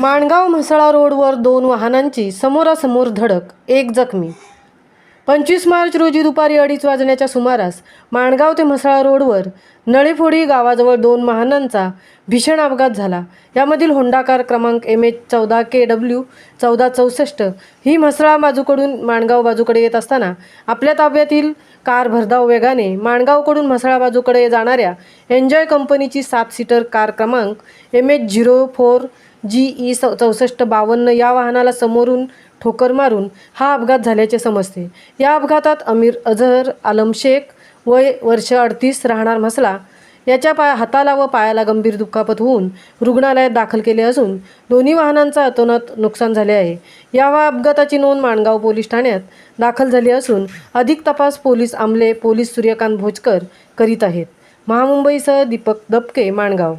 माणगाव म्हसळा रोडवर दोन वाहनांची समोरासमोर धडक, एक जखमी. 25 मार्च रोजी दुपारी 2:30 वाजण्याच्या सुमारास माणगाव ते म्हसळा रोडवर नळीफोडी गावाजवळ दोन वाहनांचा भीषण अपघात झाला. यामधील होंडा कार क्रमांक MH14KW 1464 ही म्हसळा बाजूकडून माणगाव बाजूकडे येत असताना आपल्या ताब्यातील कार भरधाव वेगाने माणगावकडून म्हसळा बाजूकडे जाणाऱ्या एन्जॉय कंपनीची 7 सीटर कार क्रमांक MH04GE 6452 या वाहनाला समोरून ठोकर मारून हा अपघात झाल्याचे समजते. या अपघातात अमीर अझहर आलम शेख वय वर्ष 38 राहणार म्हसळा याच्या हाताला व पायाला गंभीर दुखापत होऊन रुग्णालयात दाखल केले असून दोन्ही वाहनांचा अतोनात नुकसान झाले आहे. या अपघाताची नोंद माणगाव पोलीस ठाण्यात दाखल झाली असून अधिक तपास पोलीस अमले पोलीस सूर्यकांत भोजकर करीत आहेत. महामुंबईसह दीपक दपके, माणगाव.